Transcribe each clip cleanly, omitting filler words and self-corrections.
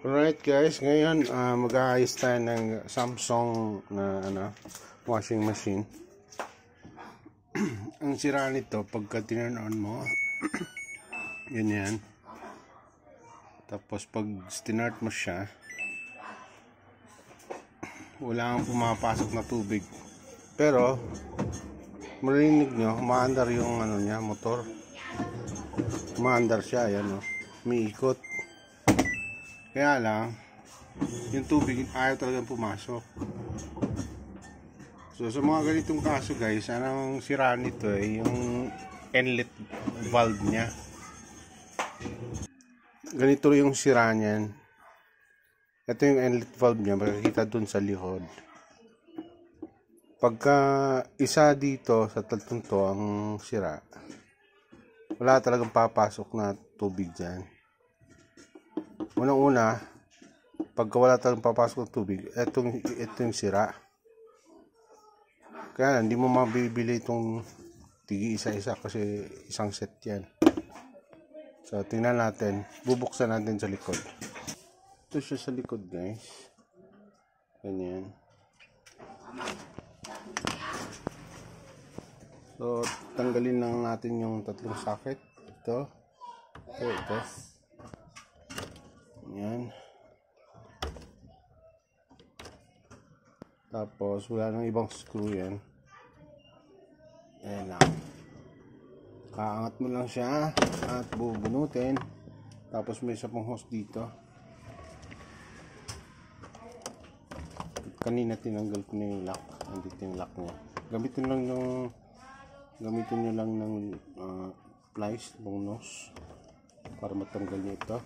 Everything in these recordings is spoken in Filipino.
Alright guys, ngayon mag-aayos tayo ng Samsung na washing machine. Ang sira nito, pagka tinurn on mo, yan. Tapos pag start mo siya, wala kang pumapasok na tubig. Pero, marinig nyo, umaandar yung niya, motor. Umaandar siya, yan umiikot. Kaya lang, yung tubig ayaw talagang pumasok. So sa mga ganitong kaso guys, anong sira nito yung inlet valve niya. Ganito yung sira niyan. Ito yung inlet valve niya, makikita dun sa likod. Pagka isa dito sa tatlong to ang sira, wala talagang papasok na tubig dyan. Unang-una, pagka wala talagang papasok ng tubig, ito yung sira. Kaya hindi mo mabibili itong tigi isa-isa kasi isang set yan. So, tingnan natin. Bubuksan natin sa likod. Ito siya sa likod, guys. Ganyan. So, tanggalin lang natin yung tatlong socket. Ito. Yan. Tapos wala nang ibang screw yan. Ayan lang. Kaangat mo lang siya at bubunutin. Tapos may isa pang hose dito. Kanina tinanggal ko na yung lock. Andito yung lock niya. Gamitin nyo lang ng pliers, bonus para matanggal niyo ito.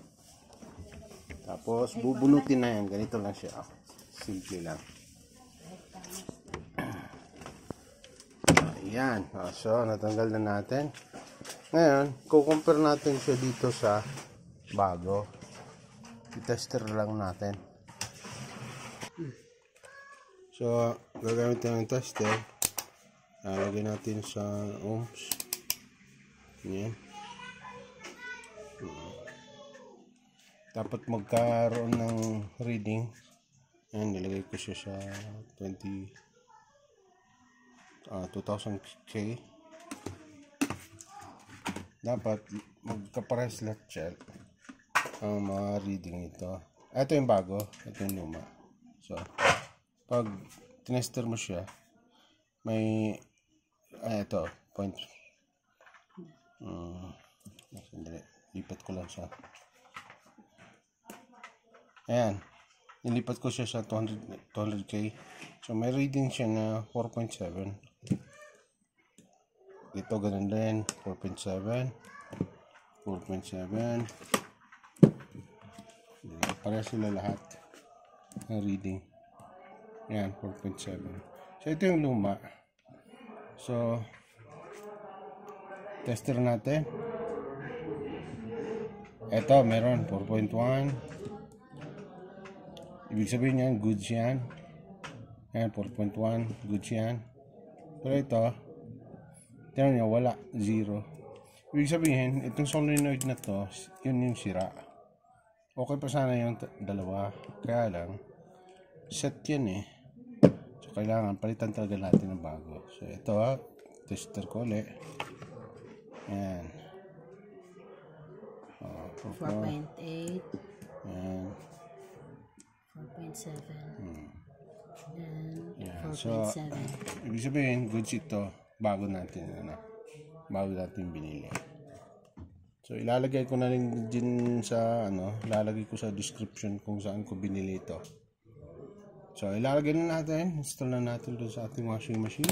Tapos bubunutin na yan. Ganito lang siya. Simple lang. Ayan. So natanggal na natin. Ngayon, kukumpare natin siya dito sa bago. I-tester lang natin. So gagamitin ng tester. Lagyan natin sa ohms. Ayan. Dapat magkaroon ng reading. Ayan, nilagay ko siya sa 2000K. Dapat magkapares lahat siya ang mga reading ito. Ito yung bago, ito yung luma. So, pag tinester mo siya, may ito, point. Sandali, lipat ko lang siya. Ayan, nilipat ko siya sa 200K. So may reading siya na 4.7. Ito ganun din, 4.7. Para sila lahat ng reading. Ayan, 4.7. So ito yung luma. So tester natin. Ito meron 4.1. Ibig sabihin yan, goods yan. Ayan, 4.1, goods yan. Pero ito, tignan nyo, wala, 0. Ibig sabihin, itong solenoid na to, yun yung sira. Okay pa sana yung dalawa. Kaya lang, set yan eh. So, kailangan, palitan talaga natin ng bago. So, ito tester ko ulit. Ayan. 4.8. Ayan. 4.7 Yeah. So, ibig sabihin, goods ito, bago natin binili. So, ilalagay ko na rin din sa, ilalagay ko sa description kung saan ko binili ito. So, ilalagay na natin, install na natin doon sa ating washing machine.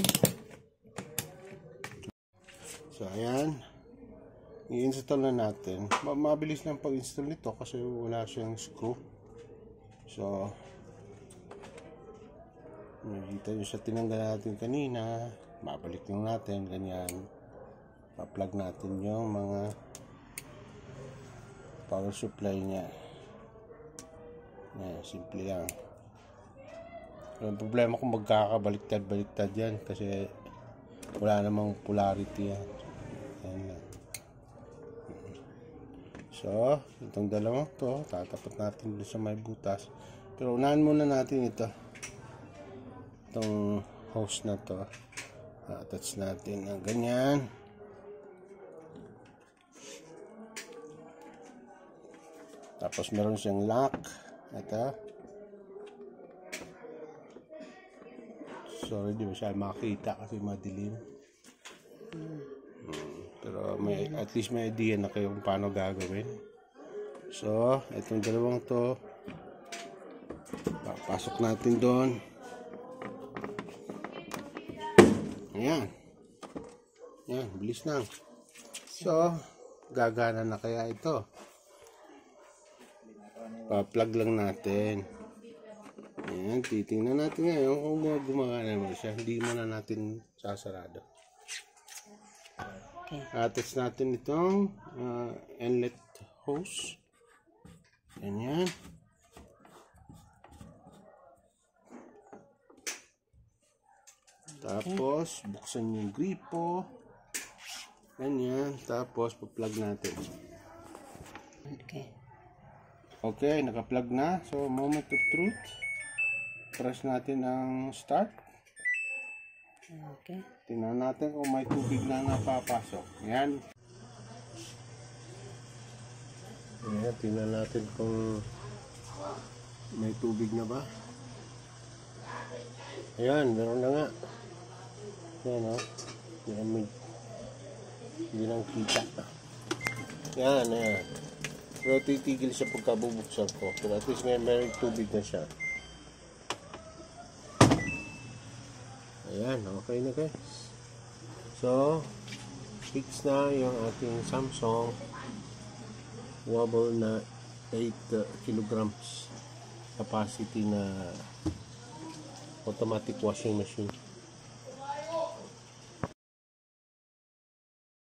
So, ayan. I-install na natin. Mabilis lang pag-install nito kasi wala siyang screw. So, nakita nyo sa tinanggal natin kanina, babalik lang natin, ganyan. Pa-plug natin yung mga power supply niya. Yan, simple lang. Ang problema kung magkakabaliktad-baliktad yan kasi wala namang polarity yan. Yan lang. So, itong dalawang to, tatapat natin doon sa may butas. Pero unahan muna natin ito. Itong hose na to. Attach natin ng ganyan. Tapos meron siyang lock. Ito. Sorry, di ba siya makita kasi madilim. Pero at least may idea na kayo kung paano gagawin. So, itong dalawang to, papasok natin doon. Ayan. Ayan, bilis lang. So, gagana na kaya ito. Pa-plug lang natin. Ayan, titingnan natin ngayon kung gumagana naman siya. Hindi muna natin sasarado. Okay. Attach natin itong inlet hose. Ganyan. Tapos, buksan yung gripo. Ganyan. Tapos, pa-plug natin. Okay. Okay, naka-plug na. So, moment of truth. Press natin ang start. Okay. Tingnan natin kung may tubig na napapasok. Yan. Ayan, tingnan natin kung may tubig na ba. Ayan, meron na nga. Ayan, o. Hindi lang kita. Yan, ayan. Pero titigil siya pagkabubuksan ko. Pero at least may tubig na siya. Ayan, okay na guys. So, fix na yung ating Samsung Wobble na 8 kilograms capacity na automatic washing machine.